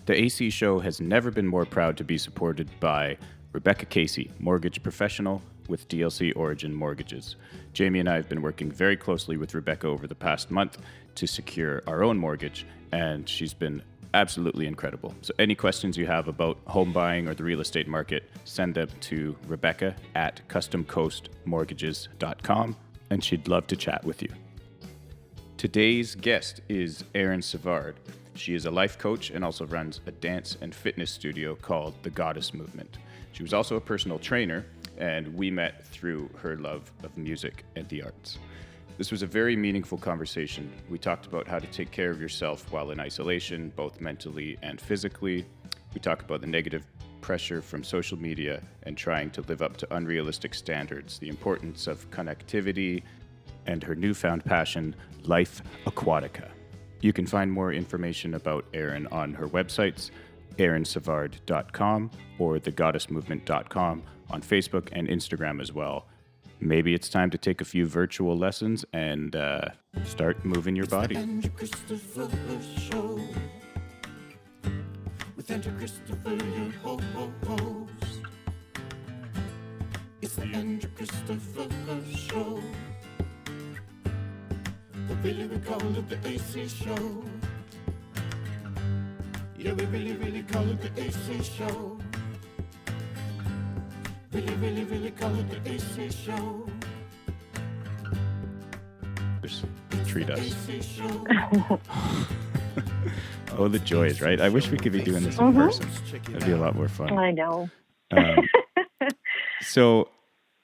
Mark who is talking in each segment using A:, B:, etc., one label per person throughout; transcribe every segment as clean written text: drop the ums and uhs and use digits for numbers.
A: The AC Show has never been more proud to be supported by Rebecca Casey, mortgage professional with DLC Origin Mortgages. Jamie and I have been working very closely with Rebecca over the past month to secure our own mortgage, and she's been absolutely incredible. So any questions you have about home buying or the real estate market, send them to Rebecca at customcoastmortgages.com, and she'd love to chat with you. Today's guest is Aryn Savard. She is a life coach and also runs a dance and fitness studio called The Goddess Movement. She was also a personal trainer, and we met through her love of music and the arts. This was a very meaningful conversation. We talked about how to take care of yourself while in isolation, both mentally and physically. We talked about the negative pressure from social media and trying to live up to unrealistic standards, the importance of connectivity, and her newfound passion, Life Aquatica. You can find more information about Aryn on her websites, arynsavard.com or thegoddessmovement.com, on Facebook and Instagram as well. Maybe it's time to take a few virtual lessons and start moving your body.
B: Andrew Christopher Show. With Andrew Christopher, your host. It's the Andrew Christopher Show. But really we call it the AC Show. Yeah, we really call it the AC Show. Really call it the AC Show.
A: Just treat us. Oh, the joys, right? I wish we could be doing this in person. That'd be a lot more fun.
C: I know.
A: So,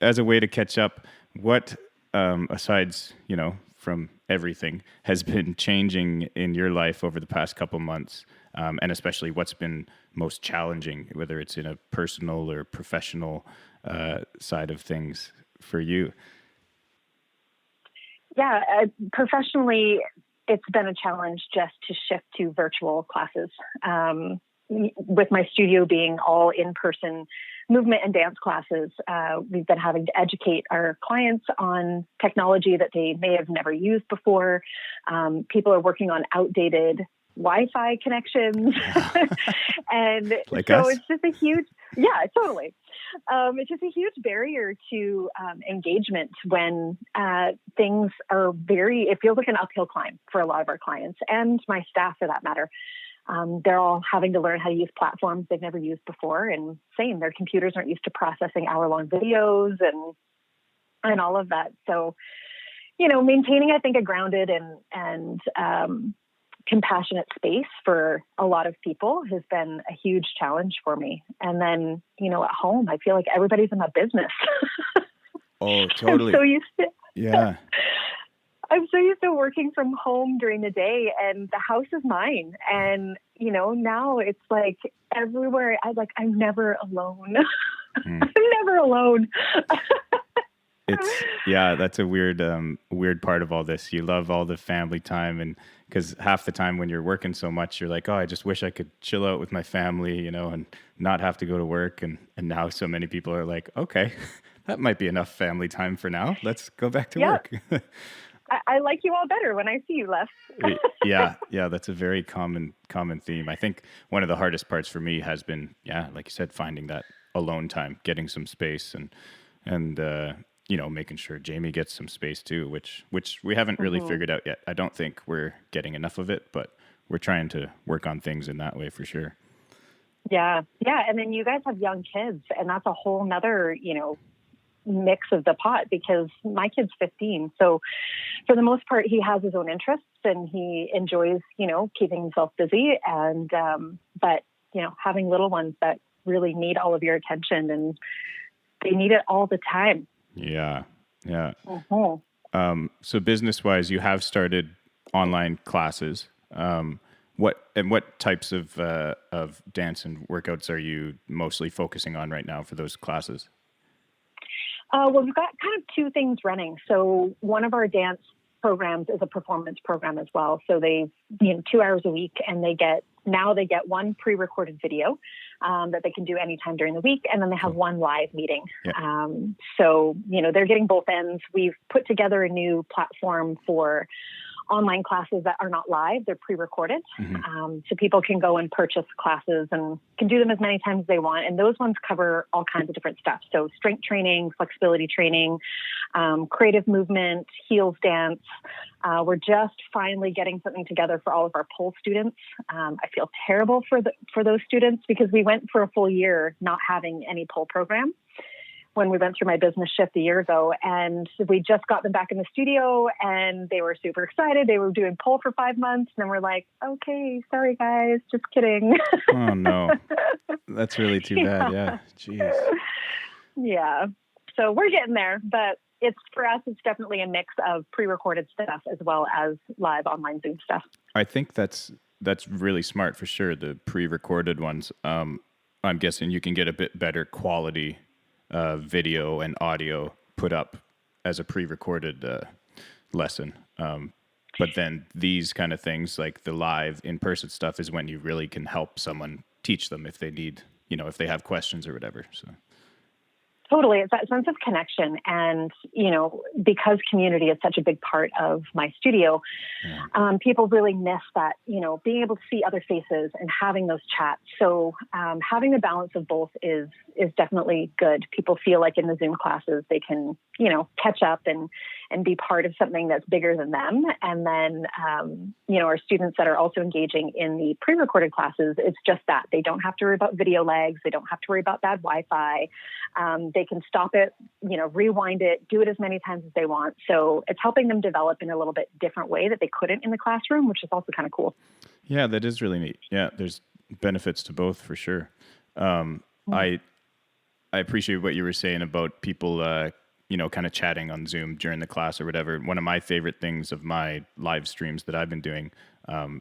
A: as a way to catch up, what, asides, from everything, has been changing in your life over the past couple months, and especially what's been most challenging, whether it's in a personal or professional side of things for you?
C: Yeah, professionally, it's been a challenge just to shift to virtual classes. With my studio being all in-person movement and dance classes, we've been having to educate our clients on technology that they may have never used before. People are working on outdated Wi-Fi connections. And
A: like
C: so
A: us?
C: It's just a huge, totally. It's just a huge barrier to engagement when things are it feels like an uphill climb for a lot of our clients and my staff for that matter. They're all having to learn how to use platforms they've never used before, and same, their computers aren't used to processing hour-long videos and all of that. So, maintaining, I think, a grounded and compassionate space for a lot of people has been a huge challenge for me. And then, at home, I feel like everybody's in my business.
A: Oh, totally.
C: I'm so used to working from home during the day, and the house is mine. And, now it's like everywhere I'm never alone. I'm never alone.
A: That's a weird part of all this. You love all the family time, and because half the time when you're working so much, you're like, oh, I just wish I could chill out with my family, and not have to go to work. And now so many people are like, okay, that might be enough family time for now. Let's go back to work.
C: I like you all better when I see you less.
A: Yeah, that's a very common theme. I think one of the hardest parts for me has been, like you said, finding that alone time, getting some space, and making sure Jamie gets some space too, which we haven't really figured out yet. I don't think we're getting enough of it, but we're trying to work on things in that way for sure.
C: Yeah. And then you guys have young kids, and that's a whole nother, mix of the pot, because my kid's 15. So for the most part, he has his own interests and he enjoys, keeping himself busy. And, but, having little ones that really need all of your attention, and they need it all the time.
A: Yeah.
C: Mm-hmm.
A: So business-wise, you have started online classes. What types of dance and workouts are you mostly focusing on right now for those classes?
C: Well, we've got kind of two things running. So one of our dance programs is a performance program as well. So they, 2 hours a week, and they get one pre-recorded video that they can do anytime during the week. And then they have one live meeting. Yeah. So, they're getting both ends. We've put together a new platform for online classes that are not live. They're pre-recorded. So people can go and purchase classes and can do them as many times as they want. And those ones cover all kinds of different stuff. So strength training, flexibility training, creative movement, heels dance. We're just finally getting something together for all of our pole students. I feel terrible for those students because we went for a full year not having any pole program when we went through my business shift a year ago, and we just got them back in the studio and they were super excited. They were doing pole for 5 months. And then we're like, okay, sorry guys, just kidding.
A: Oh no, that's really too bad. Yeah. Jeez.
C: Yeah. So we're getting there, but for us, it's definitely a mix of pre-recorded stuff as well as live online Zoom stuff.
A: I think that's really smart for sure. The pre-recorded ones. I'm guessing you can get a bit better quality video and audio put up as a pre-recorded lesson. But then these kind of things like the live in-person stuff is when you really can help someone teach them if they need, if they have questions or whatever. So.
C: Totally. It's that sense of connection. And, because community is such a big part of my studio, people really miss that, being able to see other faces and having those chats. So having the balance of both is definitely good. People feel like in the Zoom classes, they can, catch up and be part of something that's bigger than them. And then, our students that are also engaging in the pre-recorded classes, it's just that they don't have to worry about video lags. They don't have to worry about bad Wi-Fi. They can stop it, rewind it, do it as many times as they want. So it's helping them develop in a little bit different way that they couldn't in the classroom, which is also kind of cool.
A: Yeah, that is really neat. Yeah, there's benefits to both for sure. I appreciate what you were saying about people, kind of chatting on Zoom during the class or whatever. One of my favorite things of my live streams that I've been doing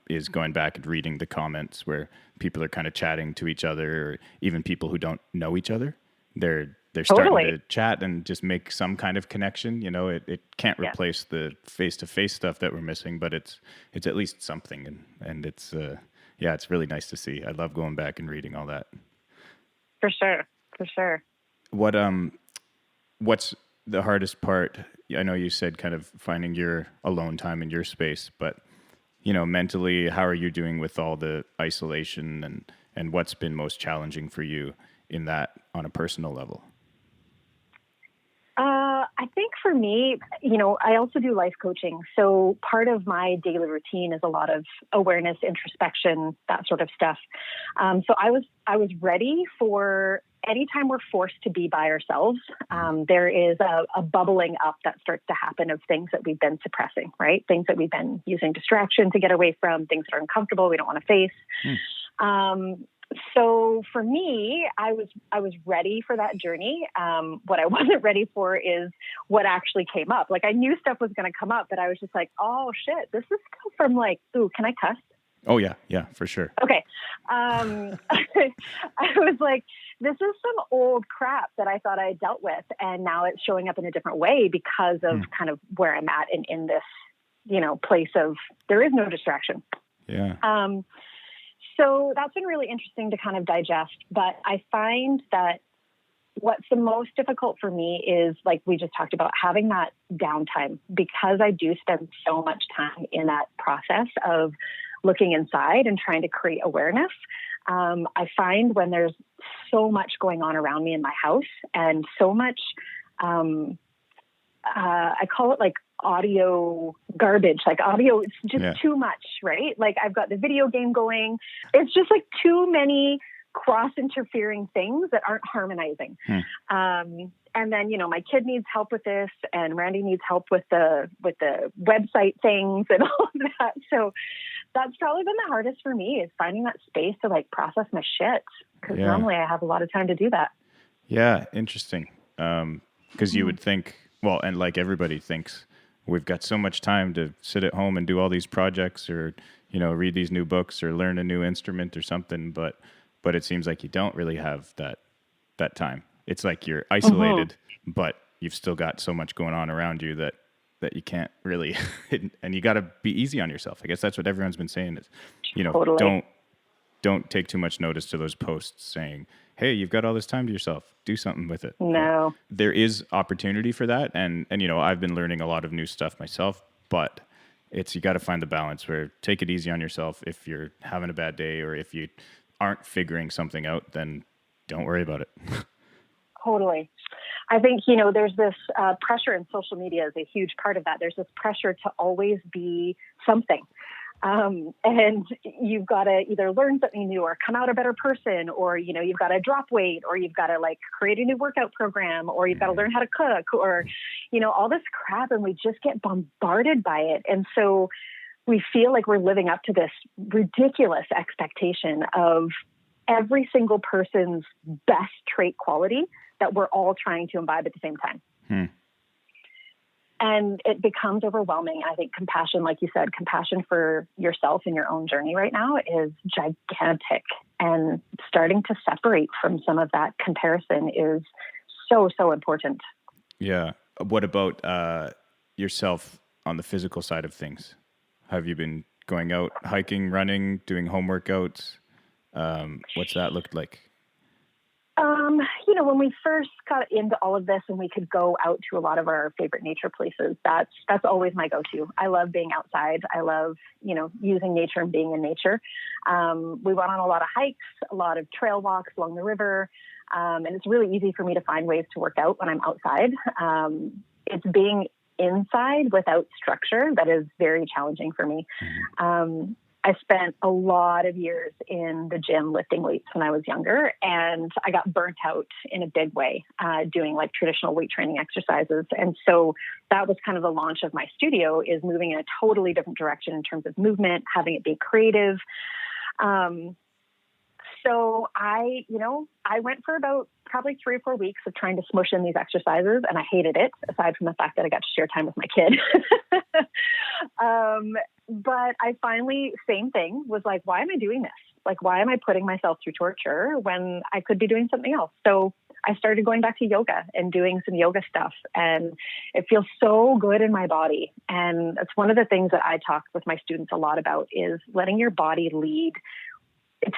A: is going back and reading the comments where people are kind of chatting to each other, or even people who don't know each other. They're starting to chat and just make some kind of connection. It can't replace the face-to-face stuff that we're missing, but it's at least something. And it's, it's really nice to see. I love going back and reading all that.
C: For sure.
A: What's the hardest part? I know you said kind of finding your alone time in your space, but, mentally, how are you doing with all the isolation and what's been most challenging for you in that on a personal level?
C: I think for me, I also do life coaching. So part of my daily routine is a lot of awareness, introspection, that sort of stuff. So I was ready for anytime we're forced to be by ourselves. There is a bubbling up that starts to happen of things that we've been suppressing, right? Things that we've been using distraction to get away from, things that are uncomfortable, we don't want to face. So for me, I was ready for that journey. What I wasn't ready for is what actually came up. Like I knew stuff was going to come up, but I was just like, oh shit, this is stuff from like, ooh, can I cuss?
A: Oh yeah, for sure.
C: Okay. I was like, this is some old crap that I thought I had dealt with, and now it's showing up in a different way because of kind of where I'm at in this, place of there is no distraction.
A: Yeah.
C: So that's been really interesting to kind of digest. But I find that what's the most difficult for me is, like we just talked about, having that downtime, because I do spend so much time in that process of looking inside and trying to create awareness. I find when there's so much going on around me in my house and so much, I call it like audio garbage, like audio, it's just too much, right? Like I've got the video game going. It's just like too many cross-interfering things that aren't harmonizing. And then, my kid needs help with this, and Randy needs help with the website things and all of that. So that's probably been the hardest for me, is finding that space to like process my shit. Because normally I have a lot of time to do that. Yeah,
A: interesting. Because you would think, well, and like everybody thinks, we've got so much time to sit at home and do all these projects, or, read these new books or learn a new instrument or something. But it seems like you don't really have that time. It's like you're isolated, but you've still got so much going on around you that you can't really, and you got to be easy on yourself. I guess that's what everyone's been saying is,
C: Totally.
A: don't take too much notice to those posts saying, hey, you've got all this time to yourself, do something with it.
C: No.
A: There is opportunity for that. And I've been learning a lot of new stuff myself, but it's, you got to find the balance where take it easy on yourself. If you're having a bad day or if you aren't figuring something out, then don't worry about it.
C: Totally. I think, there's this pressure, and social media is a huge part of that. There's this pressure to always be something. And you've got to either learn something new or come out a better person, or, you've got to drop weight, or you've got to create a new workout program, or you've got to learn how to cook, or, all this crap. And we just get bombarded by it. And so we feel like we're living up to this ridiculous expectation of every single person's best trait quality that we're all trying to imbibe at the same time. And it becomes overwhelming. I think compassion, like you said, compassion for yourself in your own journey right now is gigantic. And starting to separate from some of that comparison is so, so important.
A: Yeah. What about yourself on the physical side of things? Have you been going out hiking, running, doing home workouts? What's that looked like?
C: When we first got into all of this and we could go out to a lot of our favorite nature places, that's always my go-to. I love being outside. I love, using nature and being in nature. We went on a lot of hikes, a lot of trail walks along the river. And it's really easy for me to find ways to work out when I'm outside. It's being inside without structure that is very challenging for me. I spent a lot of years in the gym lifting weights when I was younger, and I got burnt out in a big way doing traditional weight training exercises. And so that was kind of the launch of my studio, is moving in a totally different direction in terms of movement, having it be creative. So I went for about probably 3 or 4 weeks of trying to smush in these exercises, and I hated it, aside from the fact that I got to share time with my kid. But I finally, same thing, was like, why am I doing this? Why am I putting myself through torture when I could be doing something else? So I started going back to yoga and doing some yoga stuff, and it feels so good in my body. And that's one of the things that I talk with my students a lot about, is letting your body lead,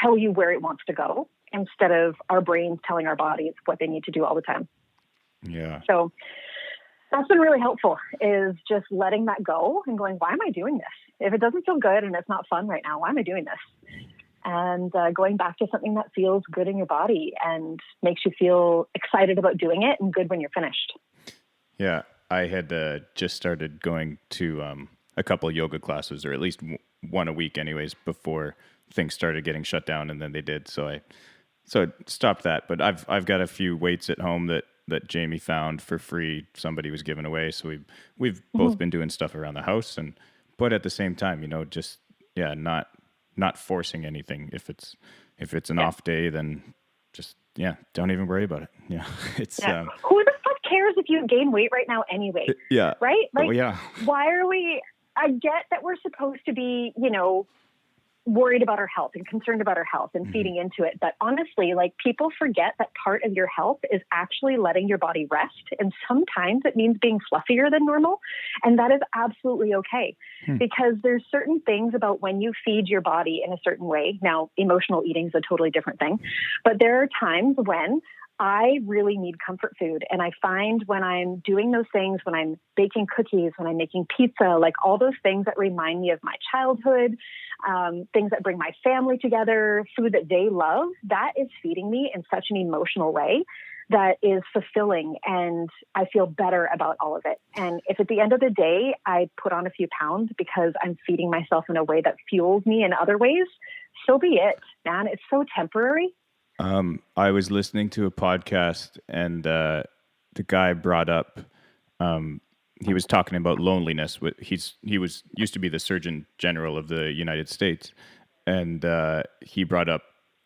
C: tell you where it wants to go, instead of our brains telling our bodies what they need to do all the time. Yeah. So that's been really helpful, is just letting that go and going, why am I doing this? If it doesn't feel good and it's not fun right now, why am I doing this? And going back to something that feels good in your body and makes you feel excited about doing it and good when you're finished.
A: Yeah. I had just started going to a couple of yoga classes, or at least one a week anyways, before things started getting shut down, and then they did. So I stopped that, but I've got a few weights at home that Jamie found for free. Somebody was giving away. So we've both been doing stuff around the house, but at the same time, not forcing anything. If it's an off day, then just, don't even worry about it. Yeah. It's,
C: who the fuck cares if you gain weight right now anyway?
A: Yeah.
C: Right?
A: Yeah.
C: Why are we, I get that we're supposed to be, worried about our health and concerned about our health and feeding into it. But honestly, people forget that part of your health is actually letting your body rest. And sometimes it means being fluffier than normal. And that is absolutely okay, because there's certain things about when you feed your body in a certain way. Now, emotional eating is a totally different thing, but there are times when I really need comfort food. And I find when I'm doing those things, when I'm baking cookies, when I'm making pizza, all those things that remind me of my childhood, things that bring my family together, food that they love, that is feeding me in such an emotional way that is fulfilling. And I feel better about all of it. And if at the end of the day, I put on a few pounds because I'm feeding myself in a way that fuels me in other ways, so be it, man. It's so temporary.
A: I was listening to a podcast, and the guy brought up, he was talking about loneliness. He used to be the Surgeon General of the United States, and he brought up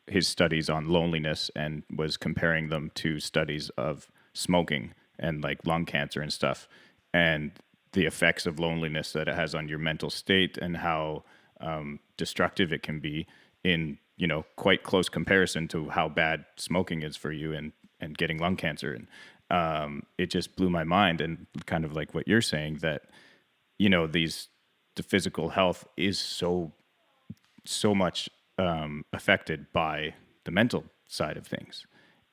A: his studies on loneliness and was comparing them to studies of smoking and lung cancer and stuff, and the effects of loneliness that it has on your mental state, and how destructive it can be in quite close comparison to how bad smoking is for you and getting lung cancer. And it just blew my mind, and kind of like what you're saying, that, the physical health is so much affected by the mental side of things.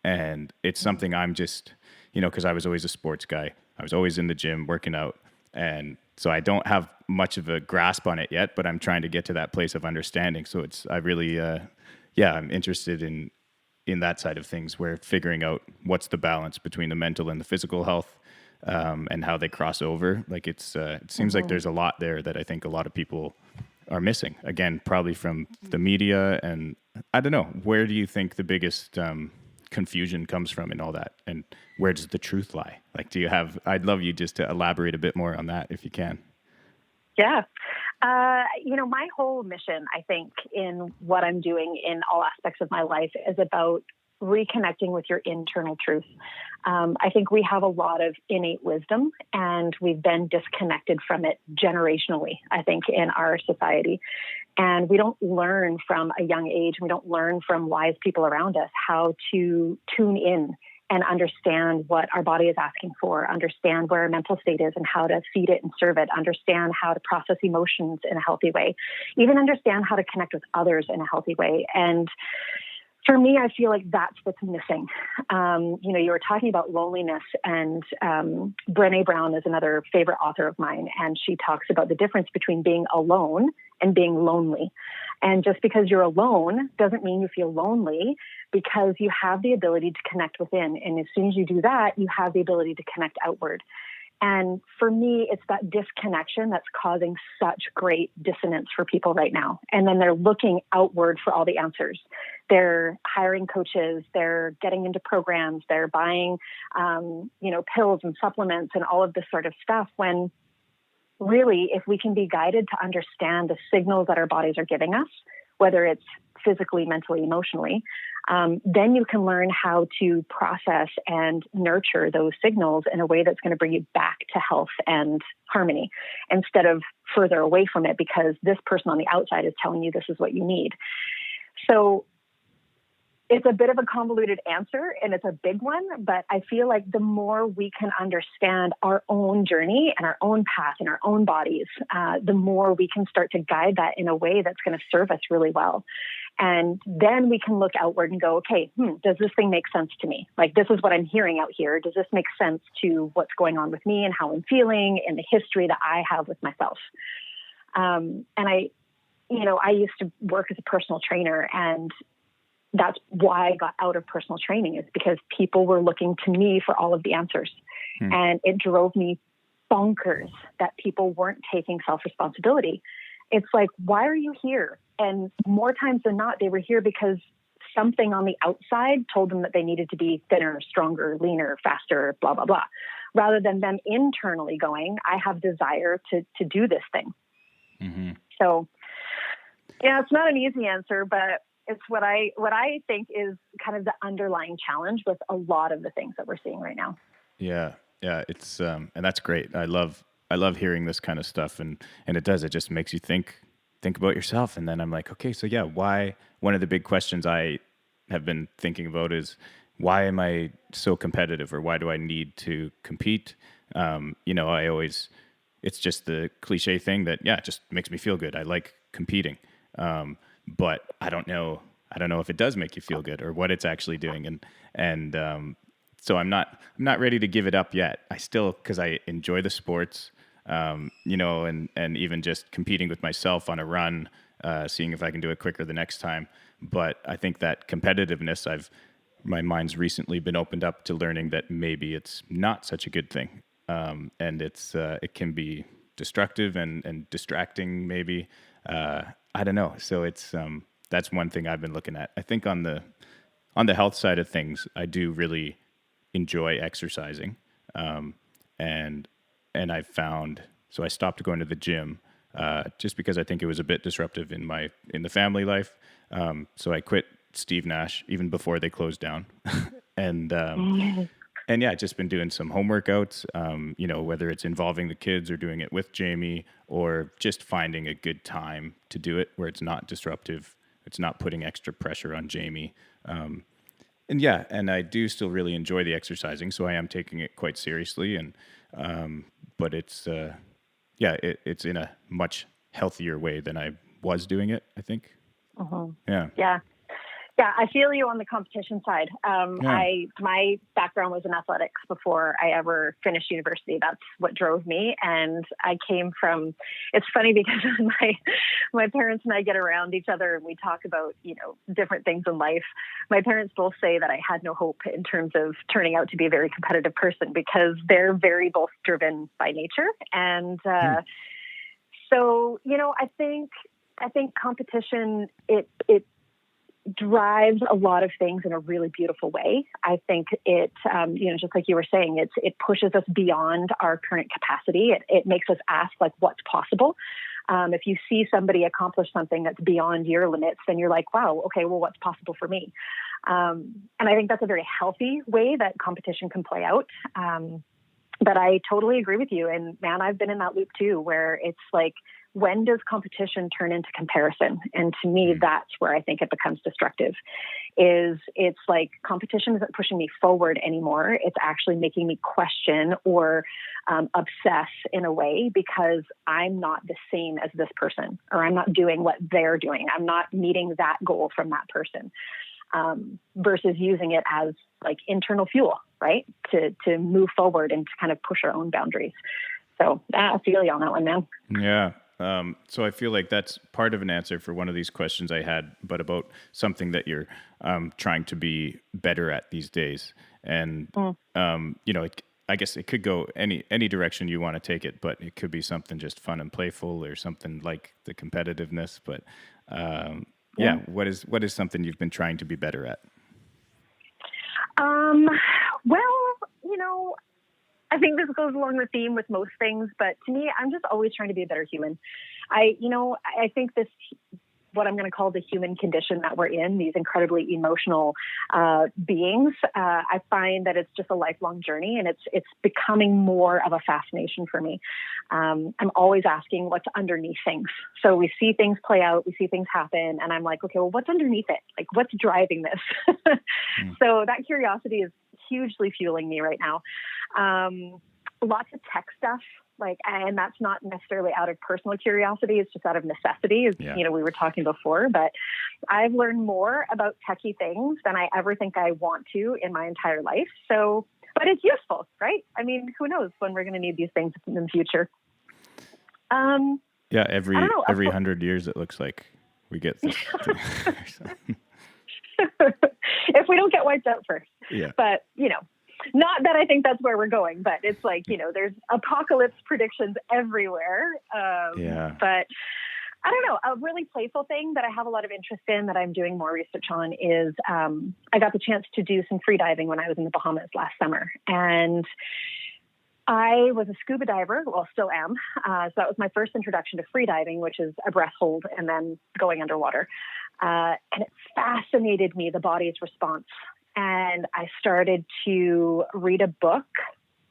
A: And it's something I'm just, because I was always a sports guy. I was always in the gym working out. And So I don't have much of a grasp on it yet, but I'm trying to get to that place of understanding. So I really, I'm interested in that side of things, where figuring out what's the balance between the mental and the physical health, and how they cross over. Like it seems like there's a lot there that I think a lot of people are missing. Again, probably from the media, and I don't know. Where do you think the biggest confusion comes from in all that, and where does the truth lie? Like, I'd love you just to elaborate a bit more on that if you can.
C: Yeah. My whole mission, I think, in what I'm doing in all aspects of my life is about reconnecting with your internal truth. I think we have a lot of innate wisdom, and we've been disconnected from it generationally, I think, in our society. And we don't learn from a young age. We don't learn from wise people around us how to tune in and understand what our body is asking for, understand where our mental state is and how to feed it and serve it, understand how to process emotions in a healthy way, even understand how to connect with others in a healthy way. And for me, I feel like that's what's missing. You were talking about loneliness, and Brene Brown is another favorite author of mine, and she talks about the difference between being alone and being lonely. And just because you're alone doesn't mean you feel lonely, because you have the ability to connect within. And as soon as you do that, you have the ability to connect outward. And for me, it's that disconnection that's causing such great dissonance for people right now. And then they're looking outward for all the answers. They're hiring coaches, they're getting into programs, they're buying, pills and supplements and all of this sort of stuff, when really, if we can be guided to understand the signals that our bodies are giving us, whether it's physically, mentally, emotionally, then you can learn how to process and nurture those signals in a way that's going to bring you back to health and harmony, instead of further away from it because this person on the outside is telling you this is what you need. So it's a bit of a convoluted answer, and it's a big one, but I feel like the more we can understand our own journey and our own path and our own bodies, the more we can start to guide that in a way that's going to serve us really well. And then we can look outward and go, okay, does this thing make sense to me? Like, this is what I'm hearing out here. Does this make sense to what's going on with me and how I'm feeling and the history that I have with myself? And I used to work as a personal trainer, and that's why I got out of personal training, is because people were looking to me for all of the answers. And it drove me bonkers that people weren't taking self-responsibility. It's like, why are you here? And more times than not, they were here because something on the outside told them that they needed to be thinner, stronger, leaner, faster, blah, blah, blah, rather than them internally going, I have desire to do this thing. Mm-hmm. So, yeah, it's not an easy answer, but it's what I think is kind of the underlying challenge with a lot of the things that we're seeing right now.
A: Yeah. It's and that's great. I love hearing this kind of stuff, and it just makes you think about yourself. And then I'm like, okay, so yeah, why? One of the big questions I have been thinking about is, why am I so competitive, or why do I need to compete? It's just the cliche thing that, it just makes me feel good. I like competing. But I don't know if it does make you feel good or what it's actually doing. And so I'm not ready to give it up yet. I still, because I enjoy the sports, and even just competing with myself on a run, seeing if I can do it quicker the next time. But I think that competitiveness, my mind's recently been opened up to learning that maybe it's not such a good thing. And it can be destructive and distracting maybe. I don't know. So it's that's one thing I've been looking at. I think on the health side of things, I do really enjoy exercising, and I found, so I stopped going to the gym just because I think it was a bit disruptive in the family life. So I quit Steve Nash even before they closed down, and just been doing some home workouts, whether it's involving the kids or doing it with Jamie, or just finding a good time to do it where it's not disruptive. It's not putting extra pressure on Jamie. And I do still really enjoy the exercising, so I am taking it quite seriously. But it's it's in a much healthier way than I was doing it, I think.
C: Uh-huh.
A: Yeah.
C: Yeah. Yeah, I feel you on the competition side.
A: Yeah.
C: My background was in athletics before I ever finished university. That's what drove me. And I came from, it's funny because my parents and I get around each other and we talk about, different things in life. My parents both say that I had no hope in terms of turning out to be a very competitive person because they're very both driven by nature. And so, I think competition, it drives a lot of things in a really beautiful way. I think it, just like you were saying, it pushes us beyond our current capacity. It makes us ask, like, what's possible? If you see somebody accomplish something that's beyond your limits, then you're like, wow, okay, well, what's possible for me? And I think that's a very healthy way that competition can play out. But I totally agree with you. And man, I've been in that loop too, where it's like, when does competition turn into comparison? And to me, that's where I think it becomes destructive. It's like competition isn't pushing me forward anymore. It's actually making me question or obsess in a way because I'm not the same as this person, or I'm not doing what they're doing. I'm not meeting that goal from that person, versus using it as like internal fuel, right? To move forward and to kind of push our own boundaries. So I feel you on that one, man.
A: Yeah. So I feel like that's part of an answer for one of these questions I had, but about something that you're trying to be better at these days. And, I guess it could go any direction you want to take it, but it could be something just fun and playful or something like the competitiveness. But what is something you've been trying to be better at?
C: I think this goes along the theme with most things, but to me, I'm just always trying to be a better human. I think what I'm going to call the human condition that we're in, these incredibly emotional beings, I find that it's just a lifelong journey, and it's becoming more of a fascination for me. I'm always asking what's underneath things. So we see things play out, we see things happen, and I'm like, okay, well, what's underneath it? Like, what's driving this? So that curiosity is hugely fueling me right now. Lots of tech stuff, and that's not necessarily out of personal curiosity. It's just out of necessity, as we were talking before. But I've learned more about techie things than I ever think I want to in my entire life. So, but it's useful, right? I mean, who knows when we're going to need these things in the future?
A: Every 100 years, it looks like we get this.
C: If we don't get wiped out first.
A: Yeah.
C: But, not that I think that's where we're going, but it's like, there's apocalypse predictions everywhere. But I don't know, a really playful thing that I have a lot of interest in that I'm doing more research on is I got the chance to do some free diving when I was in the Bahamas last summer. And I was a scuba diver, well, still am. So that was my first introduction to free diving, which is a breath hold and then going underwater. And it fascinated me, the body's response. And I started to read a book.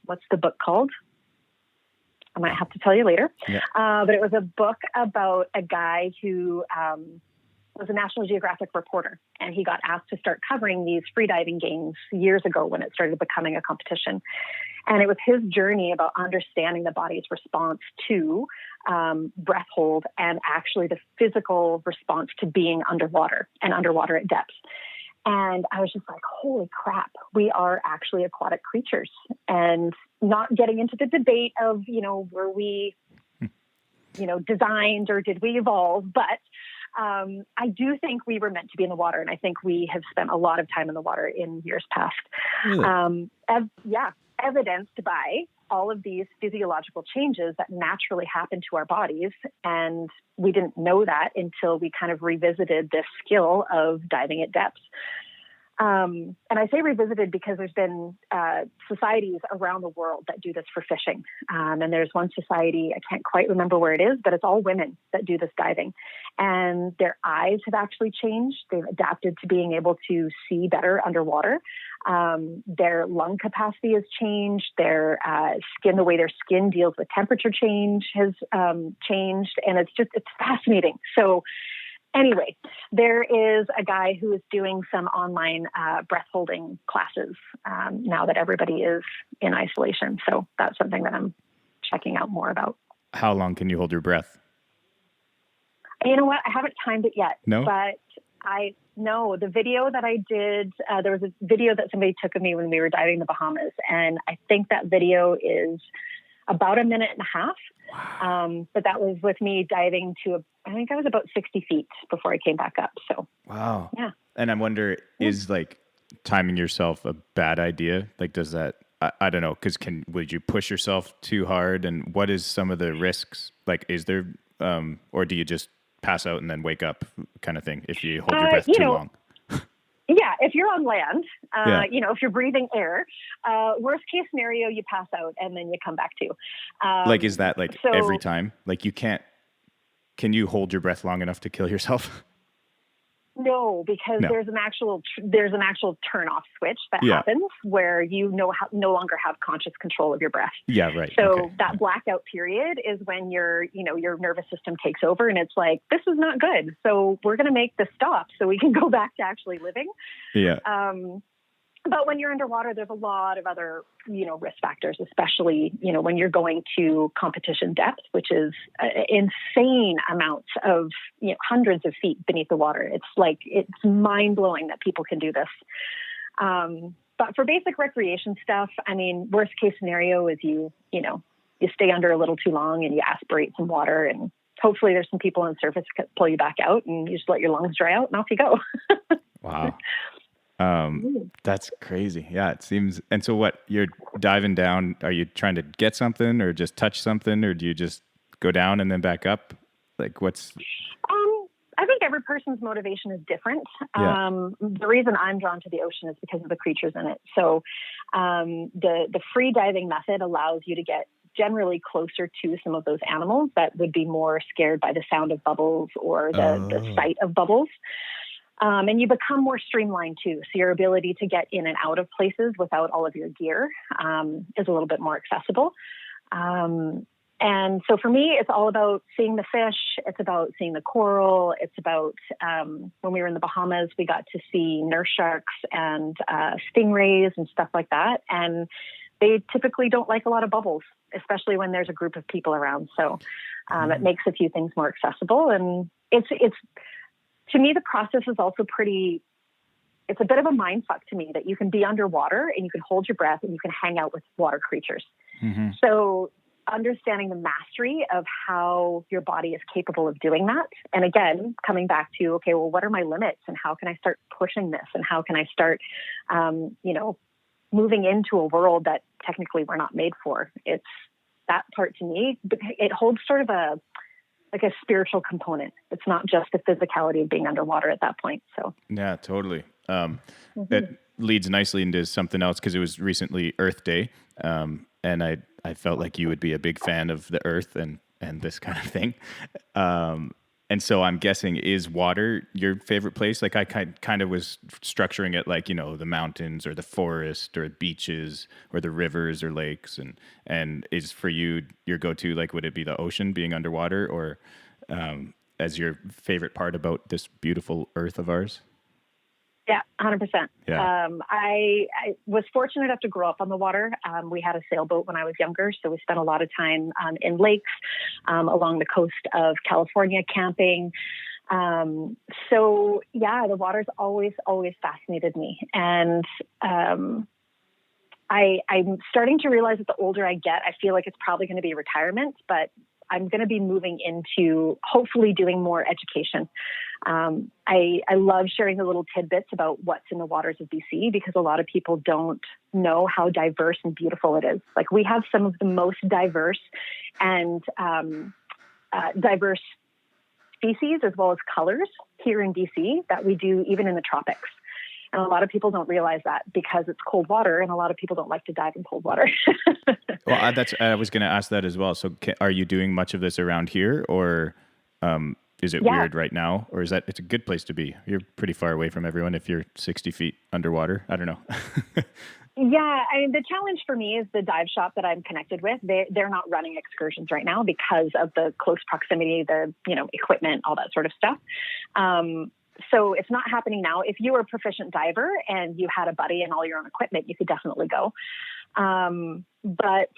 C: What's the book called? I might have to tell you later. Yeah. But it was a book about a guy who was a National Geographic reporter. And he got asked to start covering these freediving games years ago when it started becoming a competition. And it was his journey about understanding the body's response to breath hold and actually the physical response to being underwater and underwater at depths. And I was just like, holy crap, we are actually aquatic creatures. And not getting into the debate of, were we, designed or did we evolve? But I do think we were meant to be in the water. And I think we have spent a lot of time in the water in years past. Really? Evidenced by all of these physiological changes that naturally happen to our bodies. And we didn't know that until we kind of revisited this skill of diving at depths. And I say revisited because there's been societies around the world that do this for fishing. And there's one society, I can't quite remember where it is, but it's all women that do this diving. And their eyes have actually changed. They've adapted to being able to see better underwater. Their lung capacity has changed. Their skin, the way their skin deals with temperature change has changed. And it's fascinating. So anyway, there is a guy who is doing some online breath holding classes now that everybody is in isolation. So that's something that I'm checking out more about.
A: How long can you hold your breath?
C: You know what? I haven't timed it yet.
A: No?
C: But No, the video that I did, there was a video that somebody took of me when we were diving in the Bahamas. And I think that video is about 1.5 minutes. Wow. But that was with me diving I think I was about 60 feet before I came back up. So,
A: wow.
C: Yeah.
A: And I wonder, is like timing yourself a bad idea? Like, does that, I don't know, because would you push yourself too hard? And what is some of the risks? Like, is there, or do you just pass out and then wake up kind of thing if you hold your breath too long?
C: Yeah, if you're on land, if you're breathing air, worst case scenario, you pass out and then you come back to.
A: Like, is that like every time? Like can you hold your breath long enough to kill yourself?
C: No, because there's an actual turn off switch that happens where you no longer have conscious control of your breath.
A: Yeah, right.
C: So that blackout period is when your nervous system takes over and it's like, this is not good. So we're going to make this stop so we can go back to actually living.
A: Yeah.
C: But when you're underwater, there's a lot of other, risk factors, especially, when you're going to competition depth, which is insane amounts of, hundreds of feet beneath the water. It's mind blowing that people can do this. But for basic recreation stuff, I mean, worst case scenario is you stay under a little too long and you aspirate some water, and hopefully there's some people on the surface that pull you back out and you just let your lungs dry out and off you go.
A: Wow. That's crazy. Yeah, it seems. And so what, you're diving down, are you trying to get something or just touch something, or do you just go down and then back up? Like what's...
C: I think every person's motivation is different.
A: Yeah.
C: The reason I'm drawn to the ocean is because of the creatures in it. So, the free diving method allows you to get generally closer to some of those animals that would be more scared by the sound of bubbles or the sight of bubbles. And you become more streamlined too. So your ability to get in and out of places without all of your gear is a little bit more accessible. And so for me, it's all about seeing the fish. It's about seeing the coral. It's about when we were in the Bahamas, we got to see nurse sharks and stingrays and stuff like that. And they typically don't like a lot of bubbles, especially when there's a group of people around. So it makes a few things more accessible. And it's to me, the process is also it's a bit of a mind fuck to me that you can be underwater and you can hold your breath and you can hang out with water creatures. Mm-hmm. So understanding the mastery of how your body is capable of doing that. And again, coming back to, okay, well, what are my limits and how can I start pushing this? And how can I start, moving into a world that technically we're not made for? It's that part to me, but it holds sort of a spiritual component. It's not just the physicality of being underwater at that point. So
A: yeah, totally. It leads nicely into something else because it was recently Earth Day, and I felt like you would be a big fan of the Earth and this kind of thing. And so I'm guessing, is water your favorite place? Like I kind of was structuring it like, the mountains or the forest or beaches or the rivers or lakes. And is for you, your go-to, like, would it be the ocean being underwater or as your favorite part about this beautiful Earth of ours?
C: Yeah, 100%.
A: Yeah.
C: I was fortunate enough to grow up on the water. We had a sailboat when I was younger, so we spent a lot of time in lakes along the coast of California camping. So yeah, the water's always fascinated me. And I'm starting to realize that the older I get, I feel like it's probably going to be retirement, but I'm going to be moving into hopefully doing more education. I love sharing the little tidbits about what's in the waters of BC because a lot of people don't know how diverse and beautiful it is. Like we have some of the most diverse and diverse species as well as colors here in BC that we do even in the tropics. And a lot of people don't realize that because it's cold water and a lot of people don't like to dive in cold water.
A: Well, I was going to ask that as well. So are you doing much of this around here or is it weird right now? Or is it's a good place to be? You're pretty far away from everyone if you're 60 feet underwater. I don't know.
C: Yeah, I mean, the challenge for me is the dive shop that I'm connected with. They're not running excursions right now because of the close proximity, the equipment, all that sort of stuff. So it's not happening now. If you were a proficient diver and you had a buddy and all your own equipment, you could definitely go. But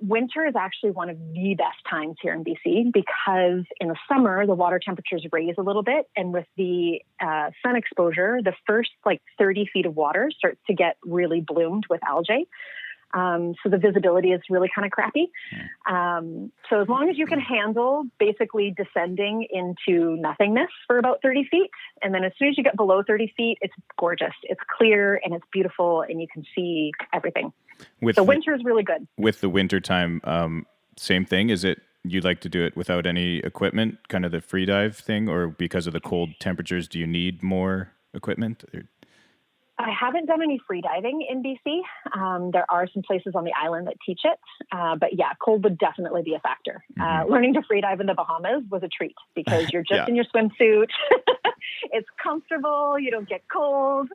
C: winter is actually one of the best times here in BC because in the summer, the water temperatures raise a little bit. And with the sun exposure, the first 30 feet of water starts to get really bloomed with algae. So the visibility is really kind of crappy. So as long as you can handle basically descending into nothingness for about 30 feet, and then as soon as you get below 30 feet, it's gorgeous. It's clear and it's beautiful and you can see everything. Winter is really good.
A: With the winter time, same thing? Is it you'd like to do it without any equipment, kind of the free dive thing, or because of the cold temperatures, do you need more equipment?
C: I haven't done any free diving in BC. There are some places on the island that teach it. But yeah, cold would definitely be a factor. Learning to free dive in the Bahamas was a treat because you're just in your swimsuit. It's comfortable. You don't get cold.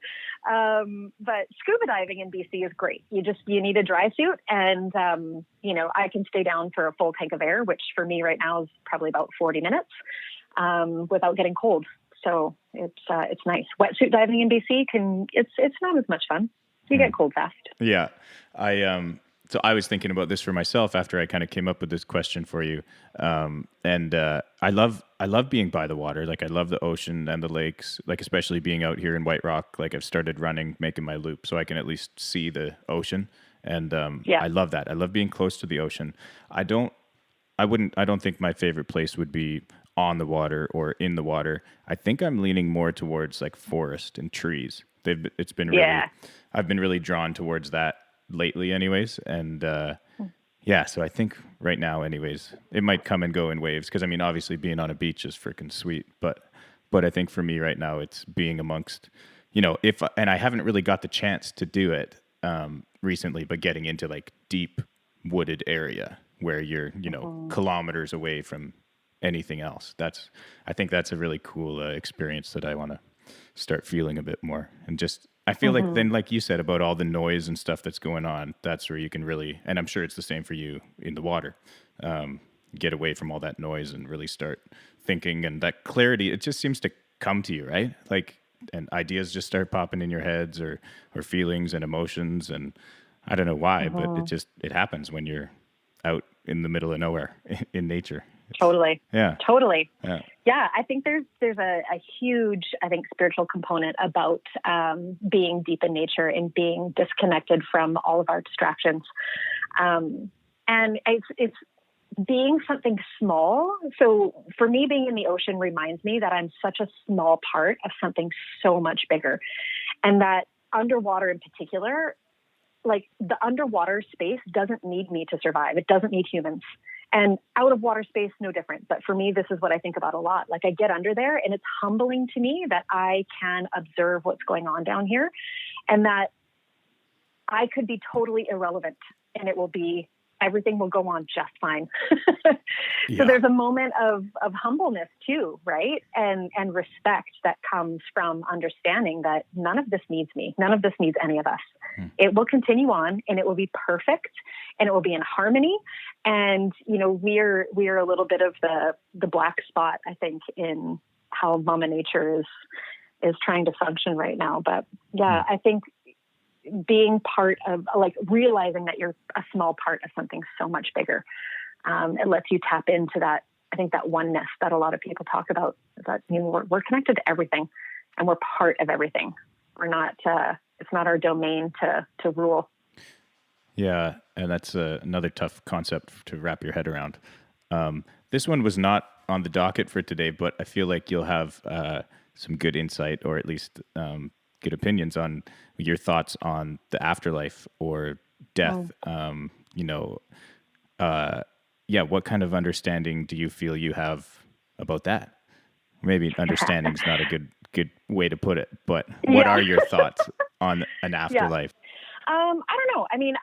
C: But scuba diving in BC is great. You need a dry suit and, I can stay down for a full tank of air, which for me right now is probably about 40 minutes, without getting cold. So it's nice. Wetsuit diving in BC it's not as much fun. You get cold fast.
A: Yeah. So I was thinking about this for myself after I kind of came up with this question for you. And I love being by the water. Like I love the ocean and the lakes, like especially being out here in White Rock. Like I've started making my loop so I can at least see the ocean. And I love that. I love being close to the ocean. I don't think my favorite place would be on the water or in the water. I think I'm leaning more towards like forest and trees. I've been really drawn towards that lately anyways. And so I think right now anyways, it might come and go in waves. Cause I mean, obviously being on a beach is freaking sweet, but I think for me right now, it's being amongst, and I haven't really got the chance to do it recently, but getting into like deep wooded area where you're, kilometers away from anything else. I think that's a really cool experience that I want to start feeling a bit more. And just, I feel like then, like you said about all the noise and stuff that's going on, that's where you can really, and I'm sure it's the same for you in the water, get away from all that noise and really start thinking, and that clarity, it just seems to come to you, right? Like, and ideas just start popping in your heads or feelings and emotions. And I don't know why, but it happens when you're out in the middle of nowhere in nature.
C: Totally.
A: Yeah.
C: Totally.
A: Yeah.
C: Yeah. I think there's a huge, spiritual component about being deep in nature and being disconnected from all of our distractions. And it's being something small. So for me, being in the ocean reminds me that I'm such a small part of something so much bigger. And that underwater in particular, like the underwater space doesn't need me to survive. It doesn't need humans. And out of water space, no different. But for me, this is what I think about a lot. Like I get under there and it's humbling to me that I can observe what's going on down here and that I could be totally irrelevant and everything will go on just fine. So there's a moment of humbleness too, right? And respect that comes from understanding that none of this needs me. None of this needs any of us. It will continue on and it will be perfect and it will be in harmony. And, we're a little bit of the black spot, I think, in how Mama Nature is trying to function right now. But I think being part of, like, realizing that you're a small part of something so much bigger, it lets you tap into that. I think that oneness that a lot of people talk about is that we're connected to everything, and we're part of everything. We're not. It's not our domain to rule.
A: Yeah, and that's another tough concept to wrap your head around. This one was not on the docket for today, but I feel like you'll have some good insight, or at least good opinions on your thoughts on the afterlife or death. What kind of understanding do you feel you have about that? Maybe understanding's not a good way to put it, but what are your thoughts on an afterlife?
C: I don't know. I mean,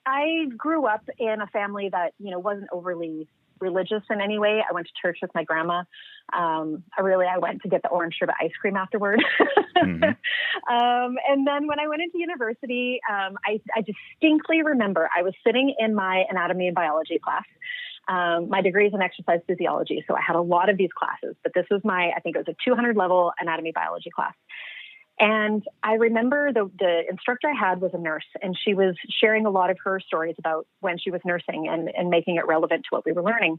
C: I grew up in a family that, wasn't overly religious in any way. I went to church with my grandma. I went to get the orange sherbet ice cream afterward. And then when I went into university, I distinctly remember I was sitting in my anatomy and biology class. My degree is in exercise physiology, so I had a lot of these classes, but this was I think it was a 200 level anatomy biology class. And I remember the instructor I had was a nurse, and she was sharing a lot of her stories about when she was nursing and making it relevant to what we were learning.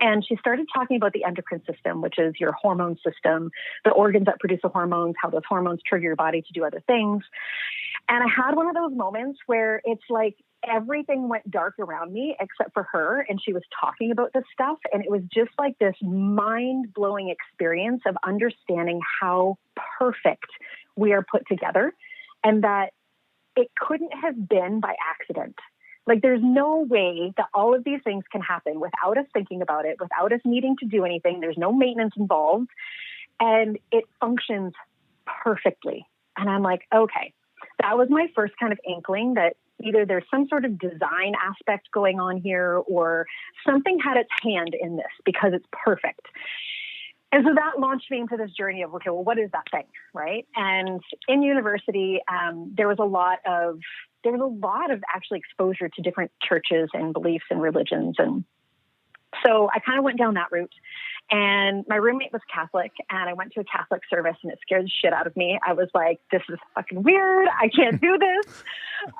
C: And she started talking about the endocrine system, which is your hormone system, the organs that produce the hormones, how those hormones trigger your body to do other things. And I had one of those moments where it's like everything went dark around me except for her. And she was talking about this stuff. And it was just like this mind-blowing experience of understanding how perfect we are put together, and that it couldn't have been by accident. Like, there's no way that all of these things can happen without us thinking about it, without us needing to do anything. There's no maintenance involved, and it functions perfectly. And I'm like, okay, that was my first kind of inkling that either there's some sort of design aspect going on here, or something had its hand in this because it's perfect. And so that launched me into this journey of, okay, well, what is that thing, right? And in university, there was a lot of actually exposure to different churches and beliefs and religions. And so I kind of went down that route. And my roommate was Catholic, and I went to a Catholic service, and it scared the shit out of me. I was like, this is fucking weird. I can't do this.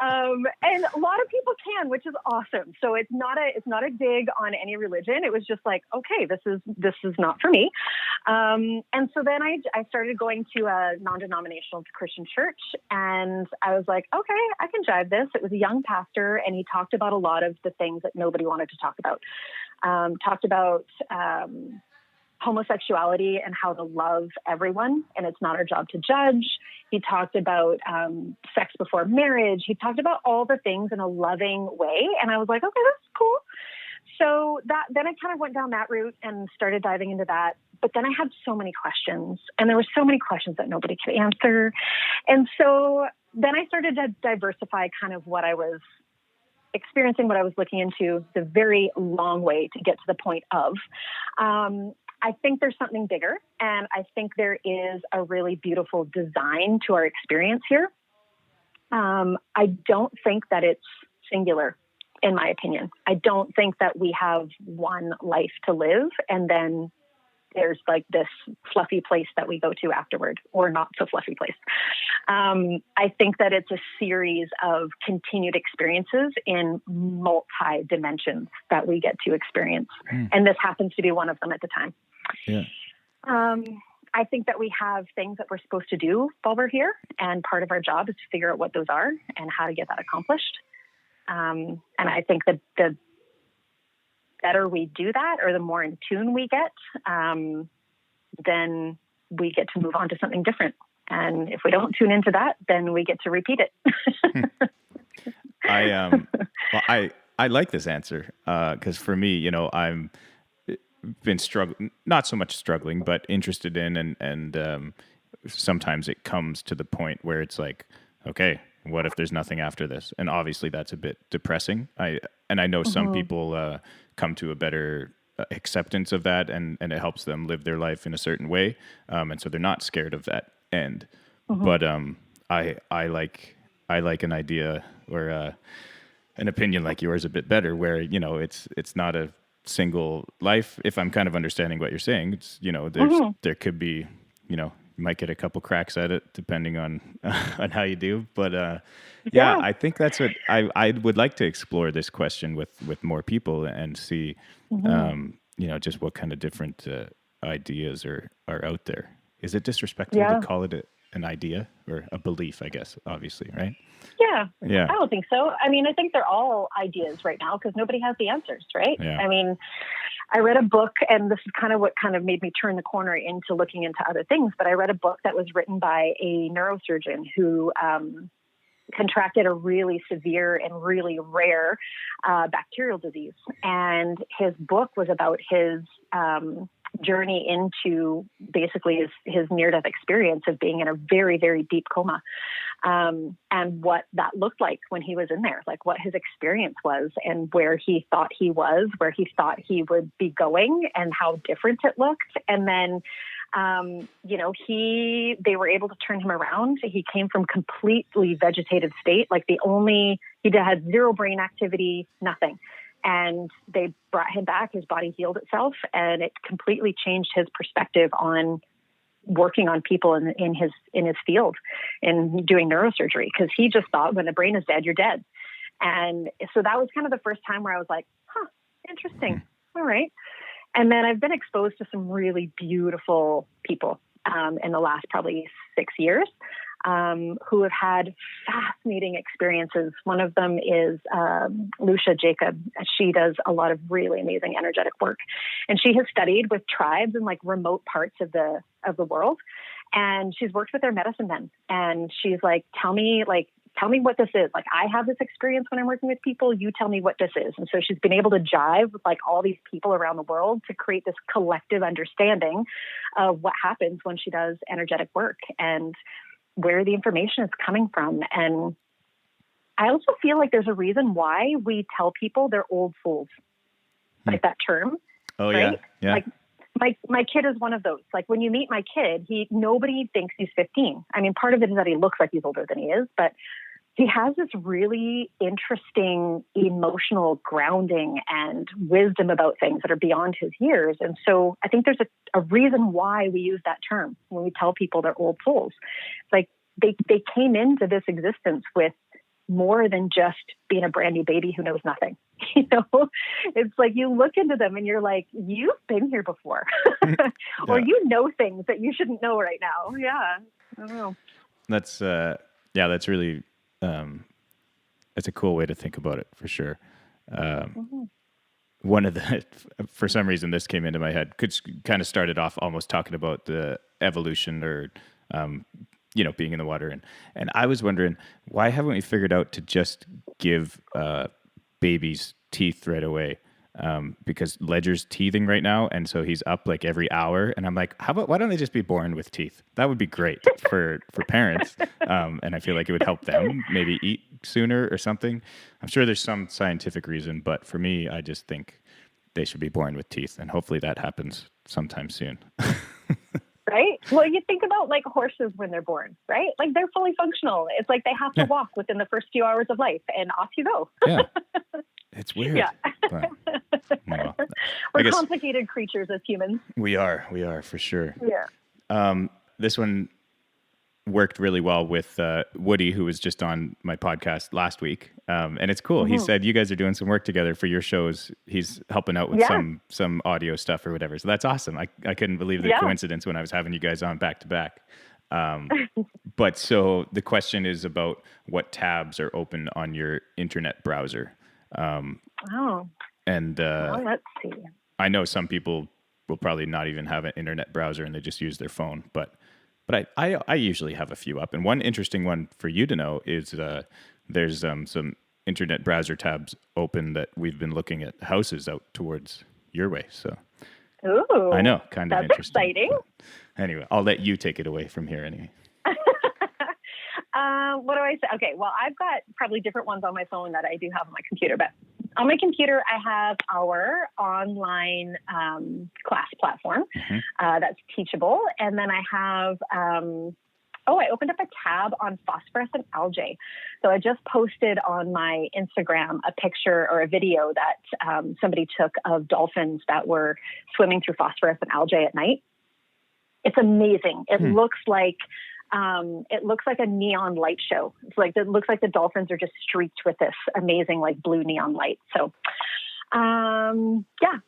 C: And a lot of people can, which is awesome. So it's not a dig on any religion. It was just like, okay, this is not for me. And so then I started going to a non-denominational Christian church, and I was like, okay, I can jive this. It was a young pastor, and he talked about a lot of the things that nobody wanted to talk about. Talked about homosexuality and how to love everyone, and it's not our job to judge. He talked about sex before marriage. He talked about all the things in a loving way, and I was like, okay, that's cool. So then I kind of went down that route and started diving into that. But then I had so many questions, and there were so many questions that nobody could answer. And so then I started to diversify kind of what I was experiencing, what I was looking into, the very long way to get to the point of. I think there's something bigger, and I think there is a really beautiful design to our experience here. I don't think that it's singular, in my opinion. I don't think that we have one life to live, and then there's like this fluffy place that we go to afterward, or not so fluffy place. I think that it's a series of continued experiences in multi-dimensions that we get to experience. And this happens to be one of them at the time.
A: Yeah.
C: I think that we have things that we're supposed to do while we're here, and part of our job is to figure out what those are and how to get that accomplished. And I think that the better we do that, or the more in tune we get, then we get to move on to something different. And if we don't tune into that, then we get to repeat it.
A: I like this answer because for me, I'm been struggling, not so much struggling, but interested in, and sometimes it comes to the point where it's like, okay, what if there's nothing after this? And obviously that's a bit depressing. I know some people come to a better acceptance of that, and it helps them live their life in a certain way. And so they're not scared of that end. But I like an idea or an opinion like yours a bit better, where, it's not a single life. If I'm kind of understanding what you're saying, it's, there could be, you might get a couple cracks at it depending on how you do. But I think that's what I would like to explore this question with more people and see, just what kind of different ideas are out there. Is it disrespectful to call it an idea or a belief, I guess, obviously, right?
C: Yeah. I don't think so. I mean, I think they're all ideas right now because nobody has the answers, right?
A: Yeah.
C: I mean, I read a book, and this is kind of what kind of made me turn the corner into looking into other things, but I read a book that was written by a neurosurgeon who contracted a really severe and really rare bacterial disease. And his book was about his journey into basically his near-death experience of being in a very, very deep coma, and what that looked like when he was in there, like what his experience was and where he thought he was, where he thought he would be going, and how different it looked. And then they were able to turn him around. He came from completely vegetative state, like he had zero brain activity, nothing. And they brought him back. His body healed itself, and it completely changed his perspective on working on people in his field and doing neurosurgery, because he just thought when the brain is dead, you're dead. And so that was kind of the first time where I was like, interesting. All right. And then I've been exposed to some really beautiful people in the last probably 6 years who have had fascinating experiences. One of them is Lucia Jacob. She does a lot of really amazing energetic work. And she has studied with tribes in like remote parts of the world. And she's worked with their medicine men. And she's like, tell me what this is. Like, I have this experience when I'm working with people. You tell me what this is. And so she's been able to jive with like all these people around the world to create this collective understanding of what happens when she does energetic work and where the information is coming from. And I also feel like there's a reason why we tell people they're old fools, like that term.
A: Oh,
C: right?
A: Yeah.
C: Like my kid is one of those. Like when you meet my kid, nobody thinks he's 15. I mean, part of it is that he looks like he's older than he is, but he has this really interesting emotional grounding and wisdom about things that are beyond his years. And so I think there's a reason why we use that term when we tell people they're old souls. It's like they came into this existence with more than just being a brand new baby who knows nothing. You know, it's like you look into them and you're like, you've been here before, or you know things that you shouldn't know right now. Yeah, I don't know.
A: That's really. It's a cool way to think about it, for sure. One of the, for some reason, this came into my head. Could kind of started off almost talking about the evolution or, being in the water, and I was wondering, why haven't we figured out to just give babies teeth right away? Because Ledger's teething right now, and so he's up like every hour, and I'm like, why don't they just be born with teeth? That would be great for parents, and I feel like it would help them maybe eat sooner or something. I'm sure there's some scientific reason, but for me, I just think they should be born with teeth, and hopefully that happens sometime soon.
C: Right? Well, you think about like horses when they're born, right? Like they're fully functional. It's like they have to walk within the first few hours of life, and off you go.
A: Yeah. It's weird.
C: Yeah.
A: But, well,
C: we're complicated creatures as humans.
A: We are for sure.
C: Yeah.
A: This one worked really well with Woody, who was just on my podcast last week. And it's cool. Mm-hmm. He said, you guys are doing some work together for your shows. He's helping out with some audio stuff or whatever. So that's awesome. I couldn't believe the coincidence when I was having you guys on back to back. But so the question is about what tabs are open on your internet browser. And
C: let's see.
A: I know some people will probably not even have an internet browser and they just use their phone, but I usually have a few up. And one interesting one for you to know is there's some internet browser tabs open that we've been looking at houses out towards your way. So
C: ooh,
A: I know, kind of
C: that's
A: interesting.
C: Exciting.
A: But anyway, I'll let you take it away from here anyway.
C: What do I say? Okay, well, I've got probably different ones on my phone that I do have on my computer, but on my computer, I have our online class platform that's teachable. And then I have, I opened up a tab on phosphorescent algae. So I just posted on my Instagram a picture or a video that somebody took of dolphins that were swimming through phosphorescent algae at night. It's amazing. It looks like a neon light show. It looks like the dolphins are just streaked with this amazing like blue neon light. So,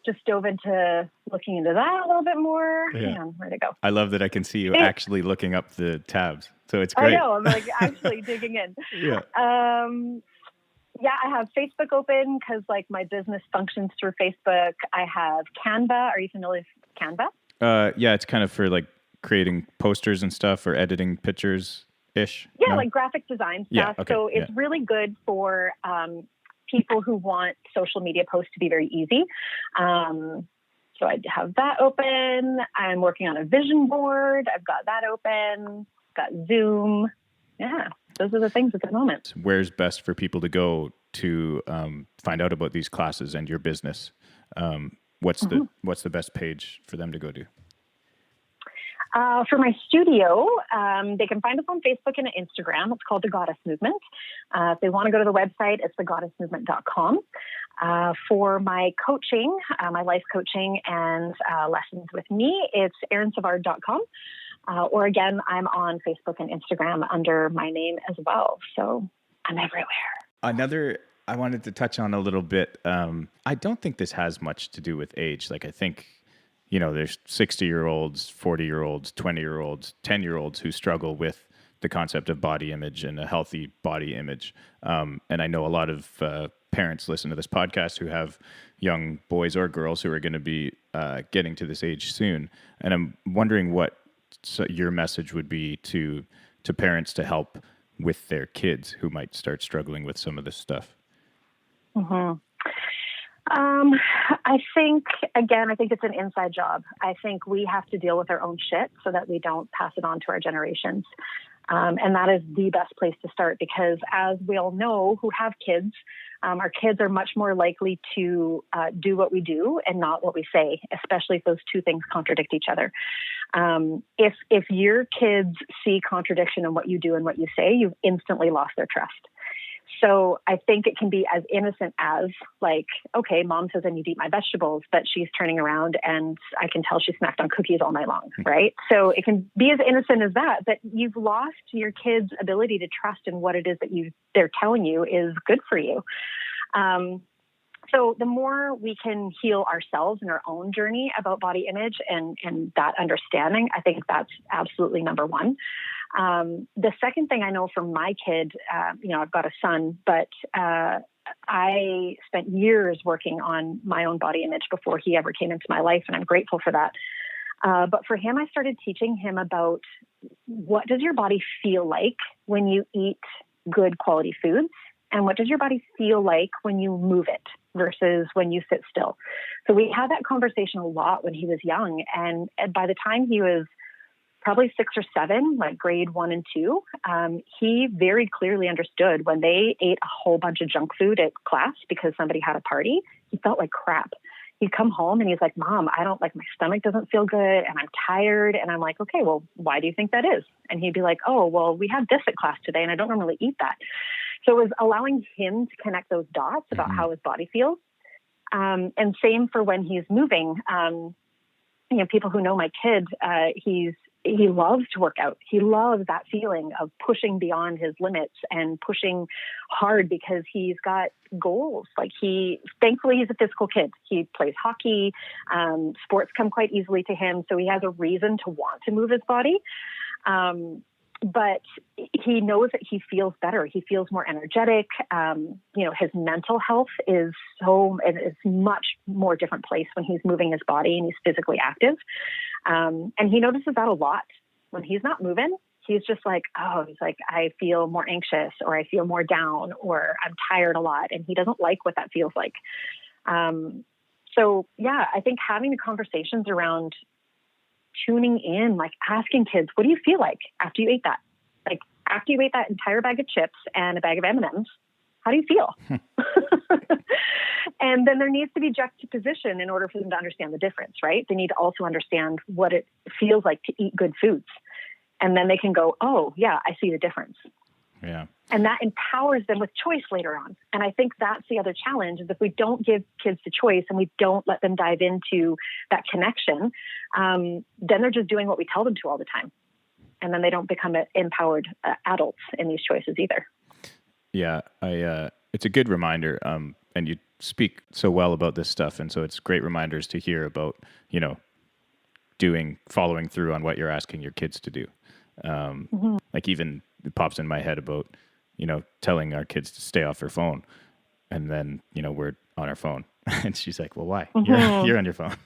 C: just dove into looking into that a little bit more.
A: Yeah.
C: Hang on, where'd it go?
A: I love that I can see you actually looking up the tabs. So it's great.
C: I know. I'm like actually digging in.
A: Yeah.
C: I have Facebook open because like my business functions through Facebook. I have Canva. Are you familiar with Canva?
A: Yeah, it's kind of for like creating posters and stuff or editing pictures-ish.
C: Yeah, like graphic design stuff.
A: Yeah, okay,
C: so it's really good for people who want social media posts to be very easy. So I have that open. I'm working on a vision board. I've got that open. Got Zoom. Yeah, those are the things at the moment.
A: Where's best for people to go to find out about these classes and your business? What's the best page for them to go to?
C: For my studio, they can find us on Facebook and Instagram. It's called The Goddess Movement. If they want to go to the website, it's thegoddessmovement.com. For my coaching, my life coaching and lessons with me, it's arynsavard.com. Or again, I'm on Facebook and Instagram under my name as well. So I'm everywhere.
A: I wanted to touch on a little bit. I don't think this has much to do with age. Like, I think, there's 60-year-olds, 40-year-olds, 20-year-olds, 10-year-olds who struggle with the concept of body image and a healthy body image. And I know a lot of parents listen to this podcast who have young boys or girls who are going to be getting to this age soon. And I'm wondering what your message would be to parents to help with their kids who might start struggling with some of this stuff.
C: Mm-hmm. I think it's an inside job. I think we have to deal with our own shit so that we don't pass it on to our generations. And that is the best place to start, because as we all know who have kids, our kids are much more likely to do what we do and not what we say, especially if those two things contradict each other. If your kids see contradiction in what you do and what you say, you've instantly lost their trust. So I think it can be as innocent as, like, okay, mom says I need to eat my vegetables, but she's turning around and I can tell she snacked on cookies all night long, right? So it can be as innocent as that you've lost your kids' ability to trust in what it is that they're telling you is good for you. So the more we can heal ourselves in our own journey about body image and that understanding, I think that's absolutely number one. The second thing I know from my kid, I've got a son, but I spent years working on my own body image before he ever came into my life, and I'm grateful for that. But for him, I started teaching him about what does your body feel like when you eat good quality foods, and what does your body feel like when you move it versus when you sit still. So we had that conversation a lot when he was young, and by the time he was probably 6 or 7, like grade 1 and 2, he very clearly understood when they ate a whole bunch of junk food at class because somebody had a party, he felt like crap. He'd come home and he's like, Mom, my stomach doesn't feel good and I'm tired. And I'm like, okay, well, why do you think that is? And he'd be like, oh, well, we had this at class today and I don't normally eat that. So it was allowing him to connect those dots about how his body feels. And same for when he's moving. People who know my kid, he loves to work out. He loves that feeling of pushing beyond his limits and pushing hard because he's got goals. Thankfully, he's a physical kid. He plays hockey. Sports come quite easily to him. So he has a reason to want to move his body. But he knows that he feels better. He feels more energetic. His mental health is much more different place when he's moving his body and he's physically active. And he notices that a lot. When he's not moving, he's just like, I feel more anxious, or I feel more down, or I'm tired a lot. And he doesn't like what that feels like. I think having the conversations around tuning in, like asking kids, what do you feel like after you ate that? Like after you ate that entire bag of chips and a bag of M&Ms, how do you feel? And then there needs to be juxtaposition in order for them to understand the difference, right? They need to also understand what it feels like to eat good foods. And then they can go, oh yeah, I see the difference.
A: Yeah.
C: And that empowers them with choice later on. And I think that's the other challenge, is if we don't give kids the choice and we don't let them dive into that connection, then they're just doing what we tell them to all the time. And then they don't become empowered adults in these choices either.
A: Yeah, it's a good reminder. And you speak so well about this stuff. And so it's great reminders to hear about, following through on what you're asking your kids to do. Like even it pops in my head about, telling our kids to stay off their phone. And then, we're on our phone. And she's like, well, why? You're on your phone.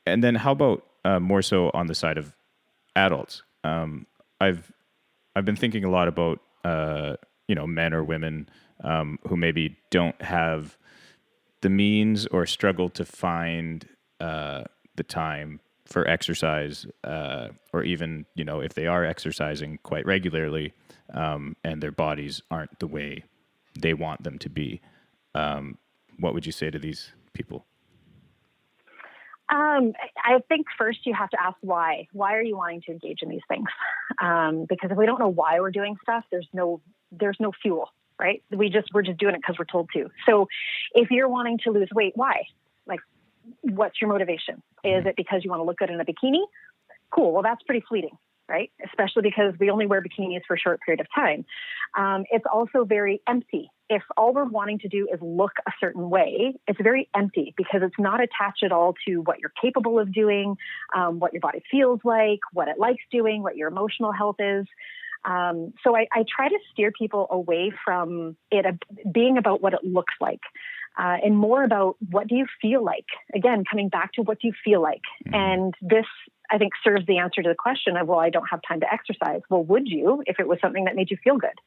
A: And then how about more so on the side of adults? I've been thinking a lot about, men or women who maybe don't have the means or struggle to find the time for exercise, or even, if they are exercising quite regularly and their bodies aren't the way they want them to be. What would you say to these people?
C: I think first you have to ask why. Why are you wanting to engage in these things? Because if we don't know why we're doing stuff, there's no fuel, right? We're just doing it because we're told to. So if you're wanting to lose weight, why? Like, what's your motivation? Is it because you want to look good in a bikini? Cool. Well, that's pretty fleeting, right? Especially because we only wear bikinis for a short period of time. It's also very empty. If all we're wanting to do is look a certain way, it's very empty because it's not attached at all to what you're capable of doing, what your body feels like, what it likes doing, what your emotional health is. So I try to steer people away from it being about what it looks like, and more about what do you feel like? Again, coming back to what do you feel like? And this, I think, serves the answer to the question of, well, I don't have time to exercise. Well, would you if it was something that made you feel good?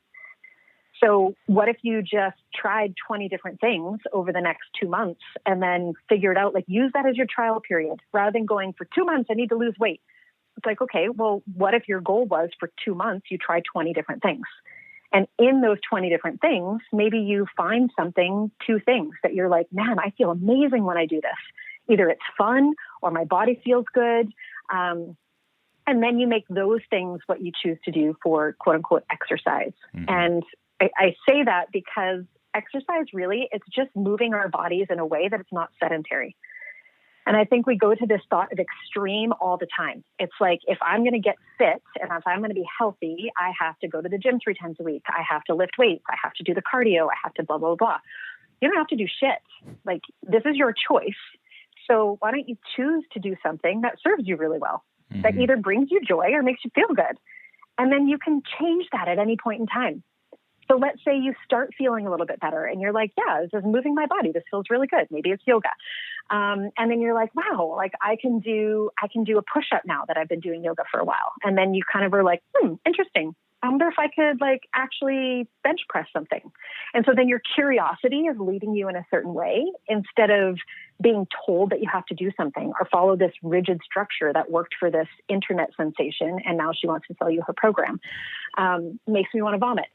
C: So what if you just tried 20 different things over the next 2 months and then figured out, like, use that as your trial period rather than going for 2 months, I need to lose weight. It's like, okay, well, what if your goal was for 2 months, you try 20 different things? And in those 20 different things, maybe you find something, 2 things that you're like, man, I feel amazing when I do this. Either it's fun or my body feels good. And then you make those things what you choose to do for quote unquote exercise. And I say that because exercise really, it's just moving our bodies in a way that it's not sedentary. And I think we go to this thought of extreme all the time. It's like, if I'm going to get fit and if I'm going to be healthy, I have to go to the gym 3 times a week. I have to lift weights. I have to do the cardio. I have to blah, blah, blah. You don't have to do shit. Like, this is your choice. So why don't you choose to do something that serves you really well, that either brings you joy or makes you feel good? And then you can change that at any point in time. So let's say you start feeling a little bit better and you're like, yeah, this is moving my body. This feels really good. Maybe it's yoga. And then you're like, wow, like I can do a push-up now that I've been doing yoga for a while. And then you kind of are like, interesting. I wonder if I could like actually bench press something. And so then your curiosity is leading you in a certain way instead of being told that you have to do something or follow this rigid structure that worked for this internet sensation. And now she wants to sell you her program. Makes me want to vomit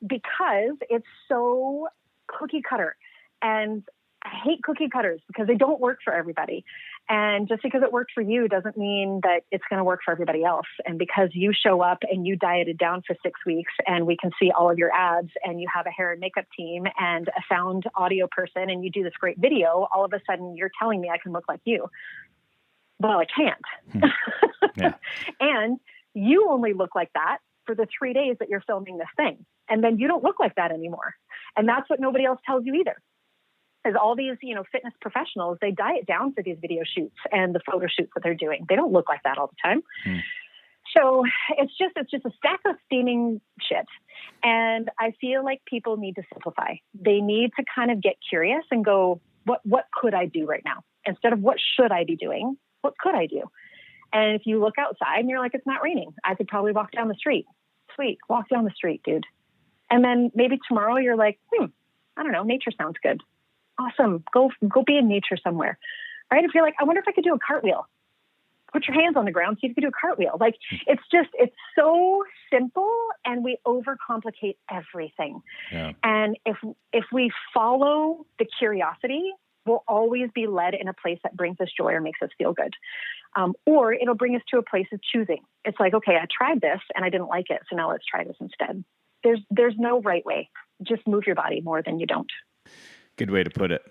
C: because it's so cookie cutter. And I hate cookie cutters because they don't work for everybody. And just because it worked for you doesn't mean that it's going to work for everybody else. And because you show up and you dieted down for 6 weeks and we can see all of your abs and you have a hair and makeup team and a sound audio person and you do this great video, all of a sudden you're telling me I can look like you. Well, I can't.
A: Yeah.
C: And you only look like that for the 3 days that you're filming this thing. And then you don't look like that anymore. And that's what nobody else tells you either. Is all these, fitness professionals, they diet down for these video shoots and the photo shoots that they're doing. They don't look like that all the time. So it's just a stack of steaming shit. And I feel like people need to simplify. They need to kind of get curious and go, what could I do right now? Instead of what should I be doing? What could I do? And if you look outside and you're like, it's not raining, I could probably walk down the street. Sweet. Walk down the street, dude. And then maybe tomorrow you're like, I don't know, nature sounds good. Awesome. Go be in nature somewhere. Right? If you're like, I wonder if I could do a cartwheel. Put your hands on the ground so you can do a cartwheel. Like, it's so simple and we overcomplicate everything. Yeah. And if we follow the curiosity, we'll always be led in a place that brings us joy or makes us feel good. Or it'll bring us to a place of choosing. It's like, okay, I tried this and I didn't like it. So now let's try this instead. There's no right way. Just move your body more than you don't.
A: Good way to put it.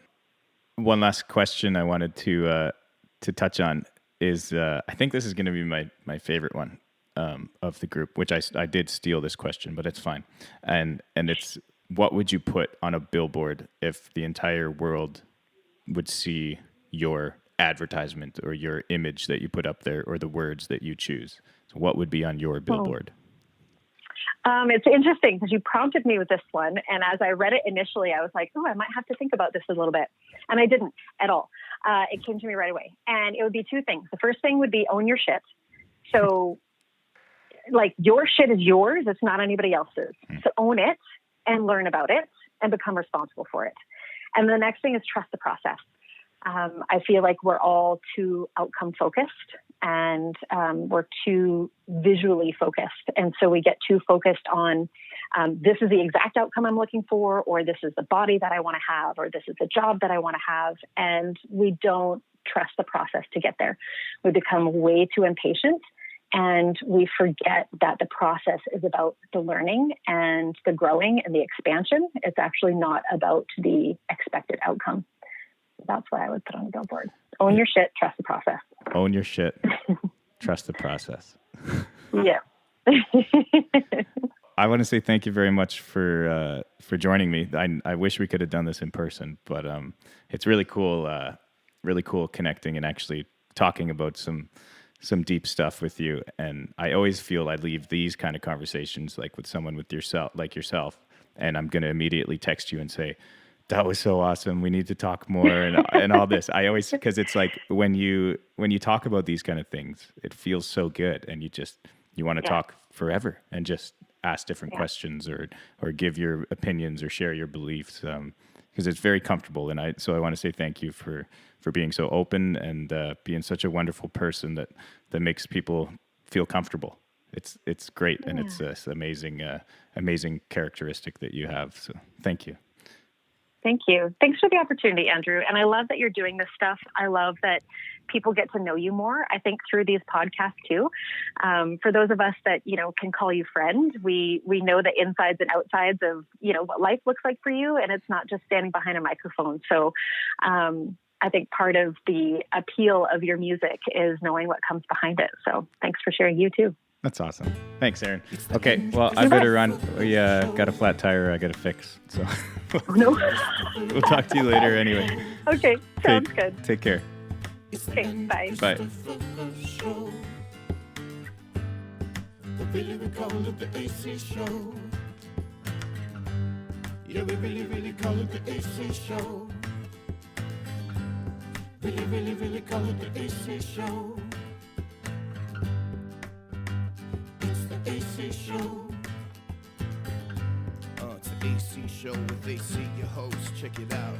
A: One last question I wanted to touch on is I think this is going to be my favorite one of the group, which I did steal this question, but it's fine. And it's, what would you put on a billboard if the entire world would see your advertisement or your image that you put up there or the words that you choose? So what would be on your billboard?
C: It's interesting because you prompted me with this one. And as I read it initially, I was like, I might have to think about this a little bit. And I didn't at all. It came to me right away. And it would be 2 things. The first thing would be own your shit. So like, your shit is yours. It's not anybody else's. So own it and learn about it and become responsible for it. And the next thing is trust the process. I feel like we're all too outcome focused and we're too visually focused. And so we get too focused on this is the exact outcome I'm looking for, or this is the body that I want to have, or this is the job that I want to have. And we don't trust the process to get there. We become way too impatient, and we forget that the process is about the learning and the growing and the expansion. It's actually not about the expected outcome. That's what I would put on the billboard. Own your shit, trust the process.
A: Own your shit, trust the process.
C: Yeah.
A: I want to say thank you very much for joining me. I wish we could have done this in person, but it's really cool connecting and actually talking about some deep stuff with you. And I always feel I leave these kind of conversations like with someone with yourself, and I'm going to immediately text you and say, that was so awesome. We need to talk more and all this. I always, because it's like when you talk about these kind of things, it feels so good, and you want to talk forever and just ask different questions or give your opinions or share your beliefs, because it's very comfortable. And so I want to say thank you for being so open and being such a wonderful person that makes people feel comfortable. It's great, and it's this amazing characteristic that you have. So thank you.
C: Thank you. Thanks for the opportunity, Andrew. And I love that you're doing this stuff. I love that people get to know you more, I think, through these podcasts too. For those of us that, can call you friend, we know the insides and outsides of, what life looks like for you. And it's not just standing behind a microphone. So I think part of the appeal of your music is knowing what comes behind it. So thanks for sharing you too.
A: That's awesome. Thanks, Aryn. Okay, well, I better run. We got a flat tire I got to fix. So
C: no.
A: We'll talk to you later anyway.
C: Okay, sounds good.
A: Take care.
C: Okay, bye.
A: Bye.
B: Really, we call it the AC show. Yeah, we really call it the AC show. Really call it the AC show. It's the AC show. It's the AC show with AC, your host. Check it out.